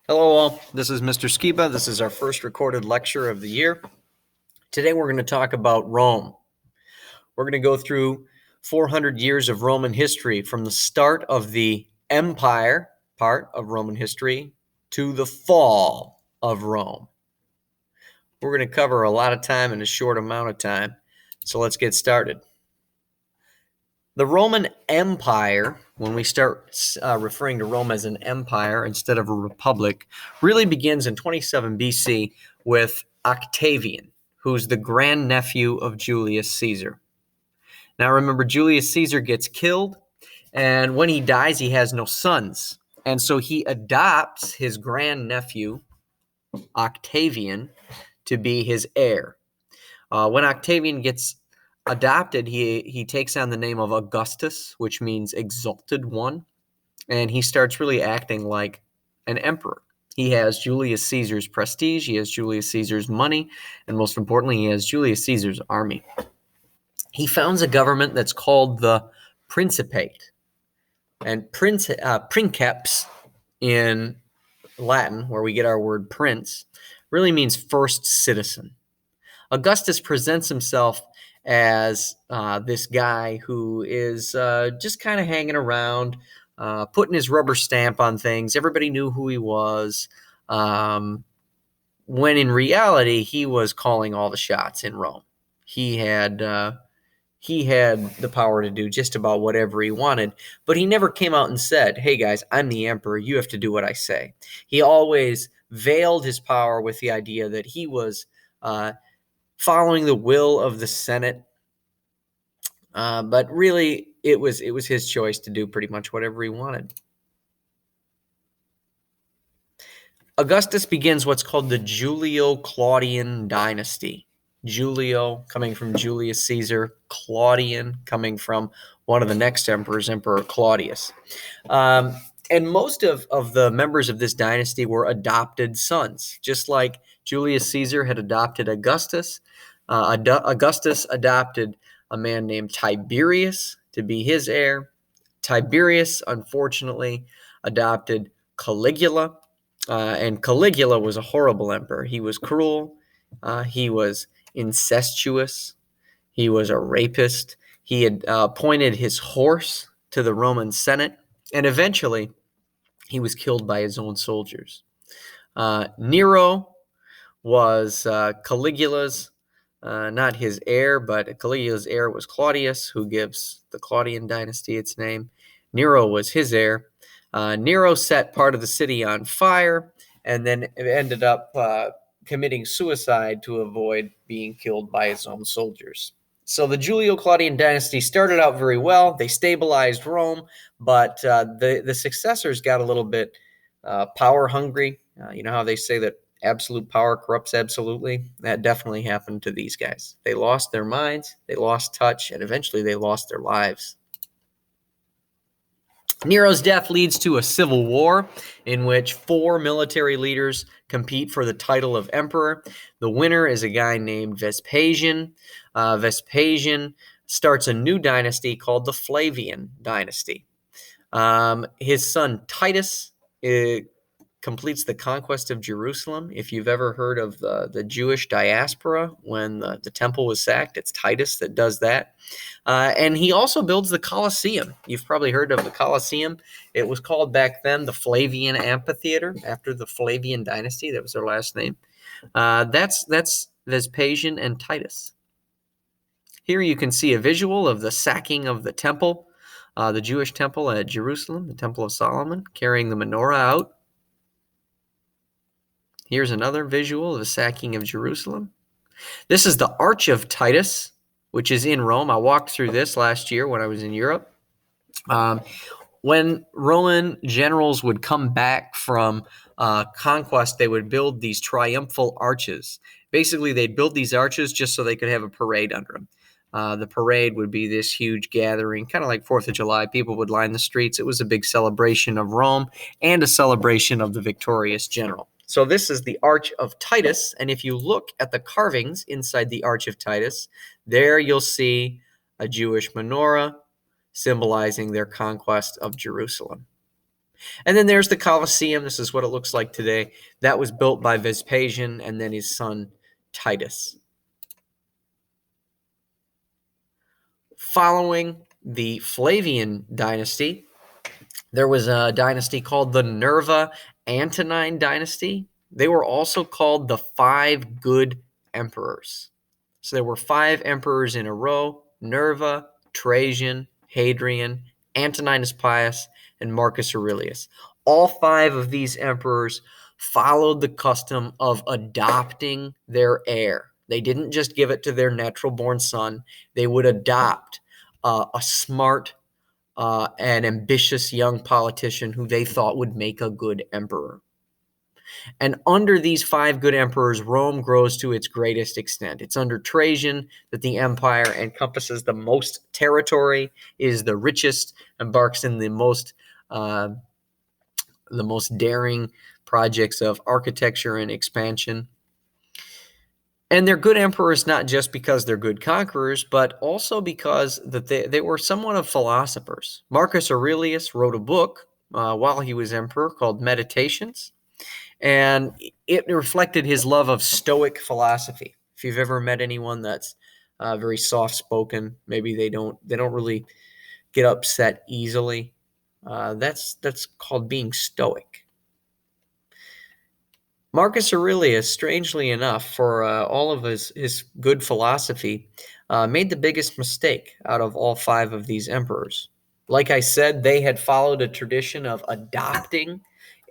Hello all, this is Mr. Skiba. This is our first recorded lecture of the year. Today we're going to talk about Rome. We're going to go through 400 years of Roman history from the start of the empire part of Roman history to the fall of Rome. We're going to cover a lot of time in a short amount of time, so let's get started. The Roman Empire, when we start referring to Rome as an empire instead of a republic, really begins in 27 BC with Octavian, who's the grandnephew of Julius Caesar. Now remember, Julius Caesar gets killed, and when he dies, he has no sons. And so he adopts his grandnephew, Octavian, to be his heir. When Octavian gets adopted, he takes on the name of Augustus, which means exalted one, and he starts really acting like an emperor. He has Julius Caesar's prestige, he has Julius Caesar's money, and most importantly, he has Julius Caesar's army. He founds a government that's called the Principate, and princeps in Latin, where we get our word prince, really means first citizen. Augustus presents himself as this guy who is just kind of hanging around, putting his rubber stamp on things. Everybody knew who he was, when in reality, he was calling all the shots in Rome. He had the power to do just about whatever he wanted, but he never came out and said, "Hey guys, I'm the emperor. You have to do what I say." He always veiled his power with the idea that he was following the will of the Senate. But really, it was his choice to do pretty much whatever he wanted. Augustus begins what's called the Julio-Claudian dynasty. Julio coming from Julius Caesar, Claudian coming from one of the next emperors, Emperor Claudius. And most of the members of this dynasty were adopted sons, just like Julius Caesar had adopted Augustus. Augustus adopted a man named Tiberius to be his heir. Tiberius, unfortunately, adopted Caligula, and Caligula was a horrible emperor. He was cruel. He was incestuous. He was a rapist. He had appointed his horse to the Roman Senate, and eventually he was killed by his own soldiers. Nero was Caligula's, not his heir, but Caligula's heir was Claudius, who gives the Claudian dynasty its name. Nero was his heir. Nero set part of the city on fire and then ended up committing suicide to avoid being killed by his own soldiers. So the Julio-Claudian dynasty started out very well. They stabilized Rome, but the successors got a little bit power hungry. You know how they say that absolute power corrupts absolutely? That definitely happened to these guys. They lost their minds, they lost touch, and eventually they lost their lives. Nero's death leads to a civil war in which 4 military leaders compete for the title of emperor. The winner is a guy named Vespasian. Vespasian starts a new dynasty called the Flavian dynasty. His son Titus completes the conquest of Jerusalem. If you've ever heard of the Jewish diaspora when the temple was sacked, it's Titus that does that. And he also builds the Colosseum. You've probably heard of the Colosseum. It was called back then the Flavian Amphitheater, after the Flavian dynasty. That was their last name. That's Vespasian and Titus. Here you can see a visual of the sacking of the temple, the Jewish temple at Jerusalem, the Temple of Solomon, carrying the menorah out. Here's another visual of the sacking of Jerusalem. This is the Arch of Titus, which is in Rome. I walked through this last year when I was in Europe. When Roman generals would come back from conquest, they would build these triumphal arches. Basically, they'd build these arches just so they could have a parade under them. The parade would be this huge gathering, kind of like 4th of July. People would line the streets. It was a big celebration of Rome and a celebration of the victorious general. So this is the Arch of Titus, and if you look at the carvings inside the Arch of Titus, there you'll see a Jewish menorah symbolizing their conquest of Jerusalem. And then there's the Colosseum. This is what it looks like today. That was built by Vespasian and then his son Titus. Following the Flavian dynasty, there was a dynasty called the Nerva Antonine dynasty. They were also called the Five Good Emperors. So there were 5 emperors in a row: Nerva, Trajan, Hadrian, Antoninus Pius, and Marcus Aurelius. All 5 of these emperors followed the custom of adopting their heir. They didn't just give it to their natural-born son. They would adopt a smart and ambitious young politician who they thought would make a good emperor. And under these 5 good emperors, Rome grows to its greatest extent. It's under Trajan that the empire encompasses the most territory, is the richest, embarks in the most daring projects of architecture and expansion. And they're good emperors not just because they're good conquerors, but also because that they were somewhat of philosophers. Marcus Aurelius wrote a book while he was emperor called Meditations, and it reflected his love of Stoic philosophy. If you've ever met anyone that's very soft-spoken, maybe they don't really get upset easily, that's called being Stoic. Marcus Aurelius, strangely enough, for all of his good philosophy, made the biggest mistake out of all 5 of these emperors. Like I said, they had followed a tradition of adopting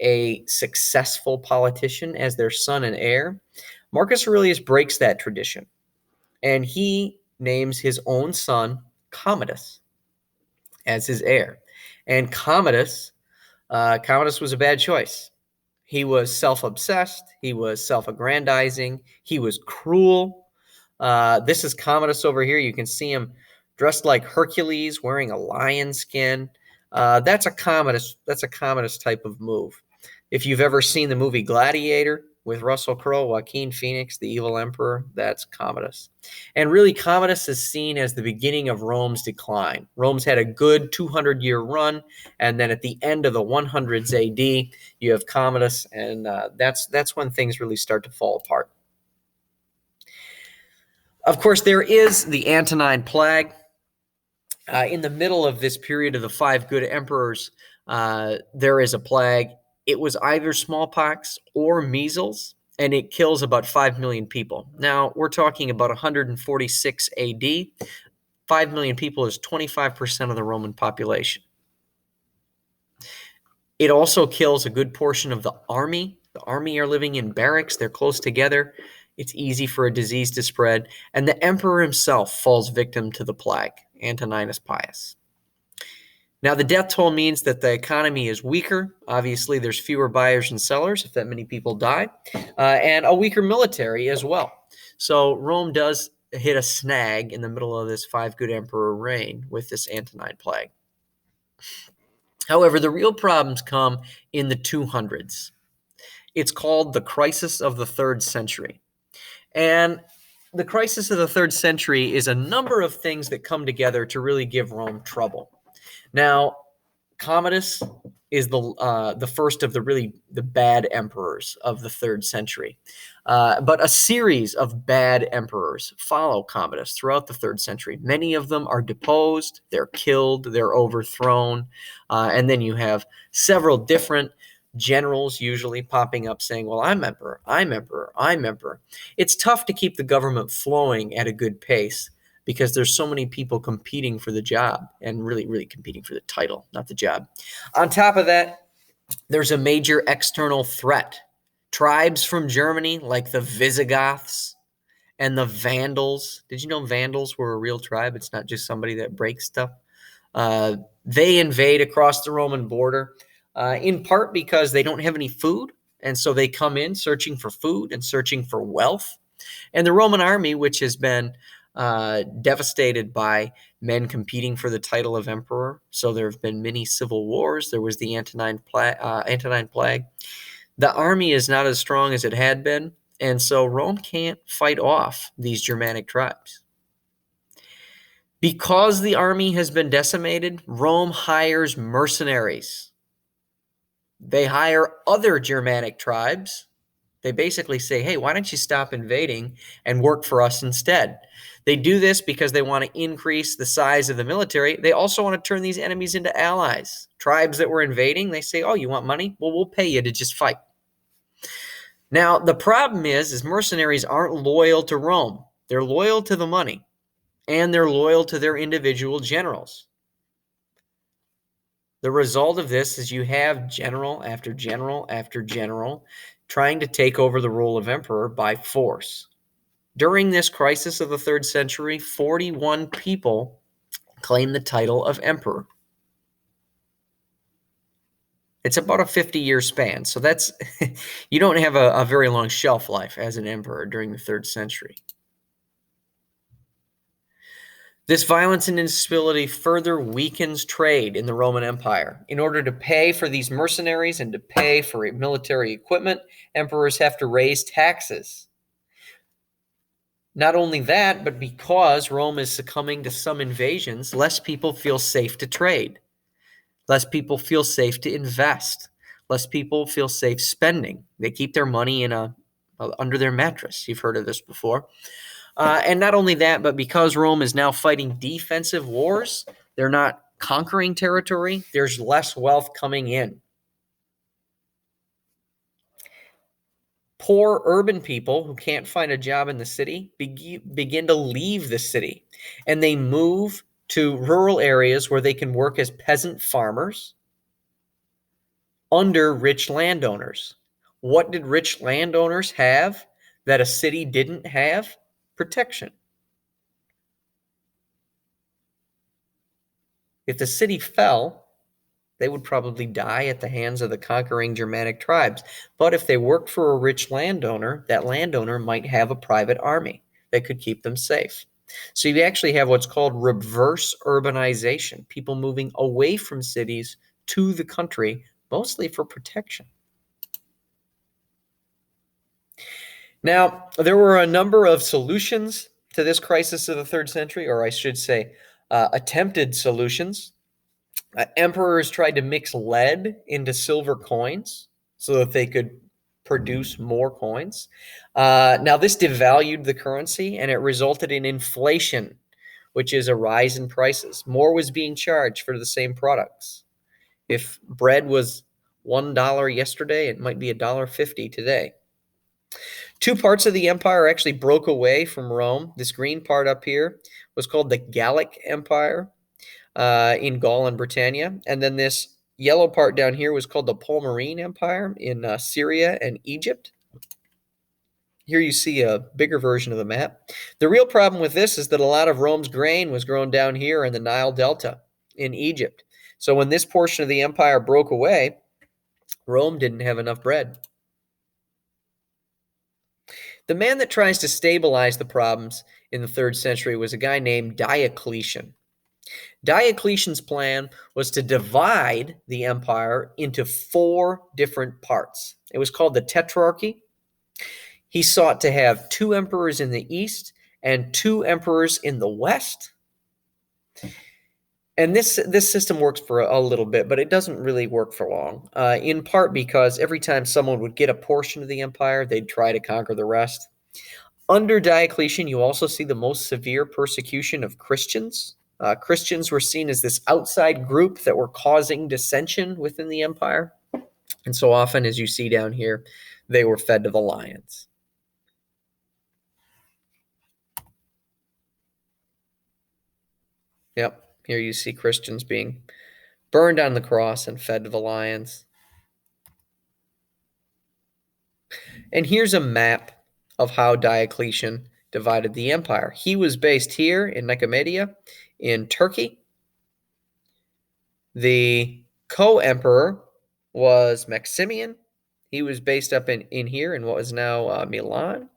a successful politician as their son and heir. Marcus Aurelius breaks that tradition, and he names his own son Commodus as his heir. And Commodus was a bad choice. He was self-obsessed. He was self-aggrandizing. He was cruel. This is Commodus over here. You can see him dressed like Hercules, wearing a lion skin. That's a Commodus type of move. If you've ever seen the movie Gladiator with Russell Crowe, Joaquin Phoenix, the evil emperor, that's Commodus. And really, Commodus is seen as the beginning of Rome's decline. Rome's had a good 200-year run, and then at the end of the 100s AD, you have Commodus, and that's when things really start to fall apart. Of course, there is the Antonine Plague. In the middle of this period of the 5 good emperors, there is a plague. It was either smallpox or measles, and it kills about 5 million people. Now, we're talking about 146 AD. 5 million people is 25% of the Roman population. It also kills a good portion of the army. The army are living in barracks. They're close together. It's easy for a disease to spread. And the emperor himself falls victim to the plague, Antoninus Pius. Now, the death toll means that the economy is weaker. Obviously, there's fewer buyers and sellers if that many people die, and a weaker military as well. So Rome does hit a snag in the middle of this 5 good emperor reign with this Antonine Plague. However, the real problems come in the 200s. It's called the crisis of the 3rd century. And the crisis of the 3rd century is a number of things that come together to really give Rome trouble. Now, Commodus is the first of the bad emperors of the 3rd century. But a series of bad emperors follow Commodus throughout the 3rd century. Many of them are deposed, they're killed, they're overthrown, and then you have several different generals usually popping up saying, well, I'm emperor, I'm emperor, I'm emperor. It's tough to keep the government flowing at a good pace because there's so many people competing for the job and really competing for the title, not the job. On top of that, there's a major external threat. Tribes from Germany, like the Visigoths and the Vandals. Did you know Vandals were a real tribe? It's not just somebody that breaks stuff. They invade across the Roman border, in part because they don't have any food, and so they come in searching for food and searching for wealth. And the Roman army, which has been devastated by men competing for the title of emperor. So there have been many civil wars. There was the Antonine Plague. The army is not as strong as it had been, and so Rome can't fight off these Germanic tribes. Because the army has been decimated, Rome hires mercenaries. They hire other Germanic tribes. They basically say, hey, why don't you stop invading and work for us instead? They do this because they want to increase the size of the military. They also want to turn these enemies into allies. Tribes that were invading, they say, oh, you want money? Well, we'll pay you to just fight. Now, the problem is mercenaries aren't loyal to Rome. They're loyal to the money, and they're loyal to their individual generals. The result of this is you have general after general after general trying to take over the role of emperor by force. During this crisis of the 3rd century, 41 people claimed the title of emperor. It's about a 50-year span, so that's you don't have a very long shelf life as an emperor during the 3rd century. This violence and instability further weakens trade in the Roman Empire. In order to pay for these mercenaries and to pay for military equipment, emperors have to raise taxes. Not only that, but because Rome is succumbing to some invasions, less people feel safe to trade. Less people feel safe to invest. Less people feel safe spending. They keep their money under their mattress. You've heard of this before. And not only that, but because Rome is now fighting defensive wars, they're not conquering territory, there's less wealth coming in. Poor urban people who can't find a job in the city begin to leave the city, and they move to rural areas where they can work as peasant farmers under rich landowners. What did rich landowners have that a city didn't have? Protection. If the city fell, they would probably die at the hands of the conquering Germanic tribes. But if they worked for a rich landowner, that landowner might have a private army that could keep them safe. So you actually have what's called reverse urbanization, people moving away from cities to the country, mostly for protection. Now, there were a number of solutions to this crisis of the 3rd century, or I should say, attempted solutions. Emperors tried to mix lead into silver coins so that they could produce more coins. Now, this devalued the currency, and it resulted in inflation, which is a rise in prices. More was being charged for the same products. If bread was $1 yesterday, it might be $1.50 today. Two parts of the empire actually broke away from Rome. This green part up here was called the Gallic Empire in Gaul and Britannia. And then this yellow part down here was called the Palmyrene Empire in Syria and Egypt. Here you see a bigger version of the map. The real problem with this is that a lot of Rome's grain was grown down here in the Nile Delta in Egypt. So when this portion of the empire broke away, Rome didn't have enough bread. The man that tries to stabilize the problems in the 3rd century was a guy named Diocletian. Diocletian's plan was to divide the empire into 4 different parts. It was called the Tetrarchy. He sought to have 2 emperors in the east and 2 emperors in the west. And this system works for a little bit, but it doesn't really work for long, in part because every time someone would get a portion of the empire, they'd try to conquer the rest. Under Diocletian, you also see the most severe persecution of Christians. Christians were seen as this outside group that were causing dissension within the empire. And so often, as you see down here, they were fed to the lions. Yep. Here you see Christians being burned on the cross and fed to the lions. And here's a map of how Diocletian divided the empire. He was based here in Nicomedia in Turkey. The co-emperor was Maximian. He was based up in here in what is now Milan.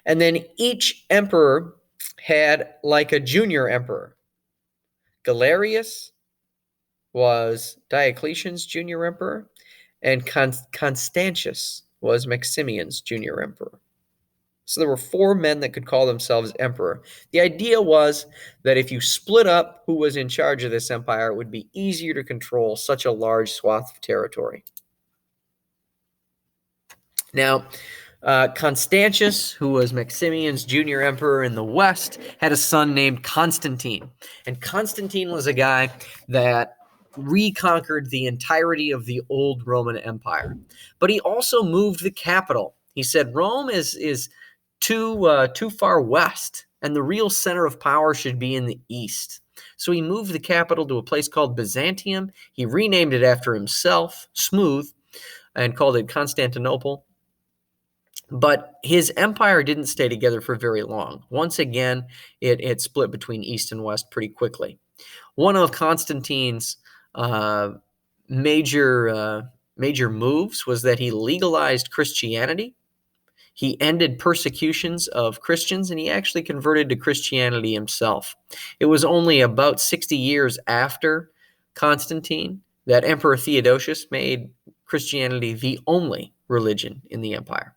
And then each emperor had like a junior emperor. Galerius was Diocletian's junior emperor, and Constantius was Maximian's junior emperor. So there were 4 men that could call themselves emperor. The idea was that if you split up who was in charge of this empire, it would be easier to control such a large swath of territory. Now, Constantius, who was Maximian's junior emperor in the West, had a son named Constantine. And Constantine was a guy that reconquered the entirety of the old Roman Empire. But he also moved the capital. He said Rome is too far west, and the real center of power should be in the east. So he moved the capital to a place called Byzantium. He renamed it after himself, Smooth, and called it Constantinople. But his empire didn't stay together for very long. Once again, it split between east and west pretty quickly. One of Constantine's major moves was that he legalized Christianity. He ended persecutions of Christians, and he actually converted to Christianity himself. It was only about 60 years after Constantine that Emperor Theodosius made Christianity the only religion in the empire.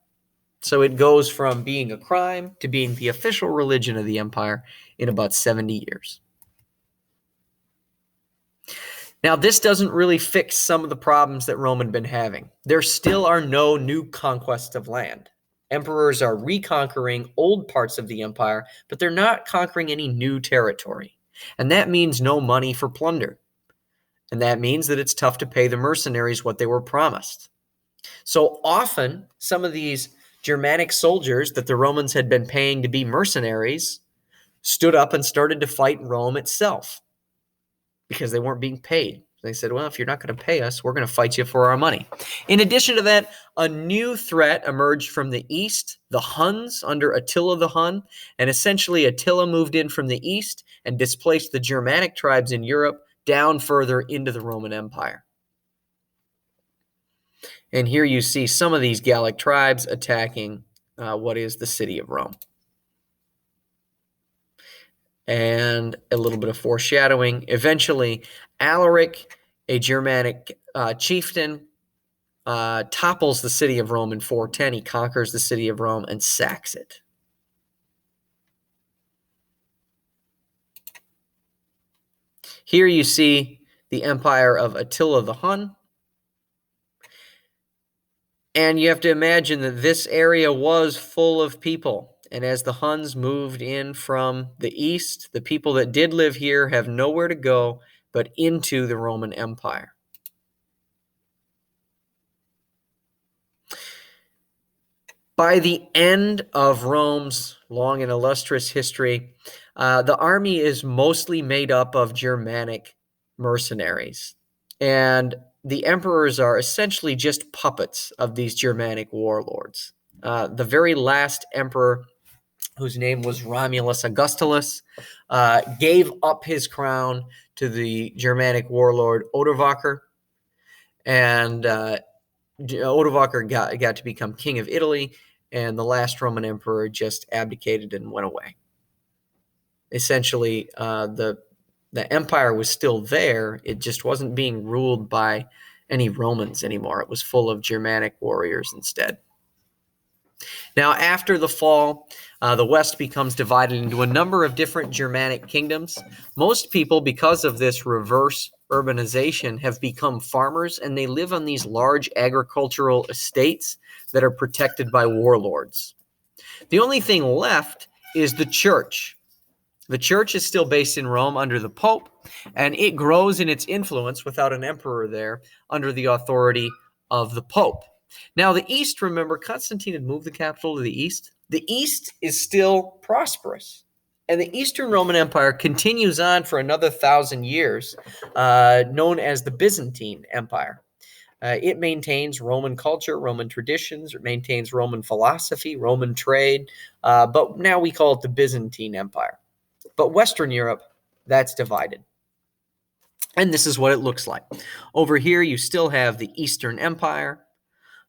So it goes from being a crime to being the official religion of the empire in about 70 years. Now, this doesn't really fix some of the problems that Rome had been having. There still are no new conquests of land. Emperors are reconquering old parts of the empire, but they're not conquering any new territory. And that means no money for plunder. And that means that it's tough to pay the mercenaries what they were promised. So often, some of these Germanic soldiers that the Romans had been paying to be mercenaries stood up and started to fight Rome itself because they weren't being paid. They said, well, if you're not going to pay us, we're going to fight you for our money. In addition to that, a new threat emerged from the east, the Huns under Attila the Hun, and essentially Attila moved in from the east and displaced the Germanic tribes in Europe down further into the Roman Empire. And here you see some of these Gallic tribes attacking what is the city of Rome. And a little bit of foreshadowing. Eventually, Alaric, a Germanic chieftain, topples the city of Rome in 410. He conquers the city of Rome and sacks it. Here you see the empire of Attila the Hun. And you have to imagine that this area was full of people. And as the Huns moved in from the east, the people that did live here have nowhere to go but into the Roman Empire. By the end of Rome's long and illustrious history, the army is mostly made up of Germanic mercenaries. And the emperors are essentially just puppets of these Germanic warlords. The very last emperor, whose name was Romulus Augustulus, gave up his crown to the Germanic warlord Odovacar. And Odovacar got to become king of Italy, and the last Roman emperor just abdicated and went away. Essentially, the empire was still there. It just wasn't being ruled by any Romans anymore. It was full of Germanic warriors instead. Now, after the fall, the West becomes divided into a number of different Germanic kingdoms. Most people, because of this reverse urbanization, have become farmers, and they live on these large agricultural estates that are protected by warlords. The only thing left is the church. The church is still based in Rome under the Pope, and it grows in its influence without an emperor there under the authority of the Pope. Now, the East, remember, Constantine had moved the capital to the East. The East is still prosperous, and the Eastern Roman Empire continues on for another 1,000 years, known as the Byzantine Empire. It maintains Roman culture, Roman traditions, it maintains Roman philosophy, Roman trade, but now we call it the Byzantine Empire. But Western Europe, that's divided. And this is what it looks like. Over here, you still have the Eastern Empire,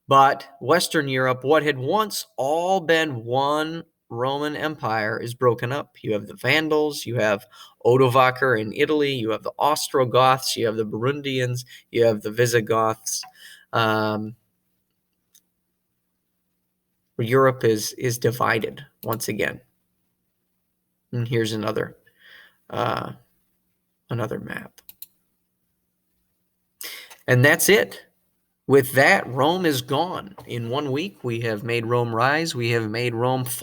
but Western Europe, what had once all been one Roman Empire, is broken up. You have the Vandals, you have Odovacar in Italy, you have the Ostrogoths, you have the Burundians, you have the Visigoths. Europe is divided once again. And here's another map. And that's it. With that, Rome is gone. In 1 week, we have made Rome rise. We have made Rome fall.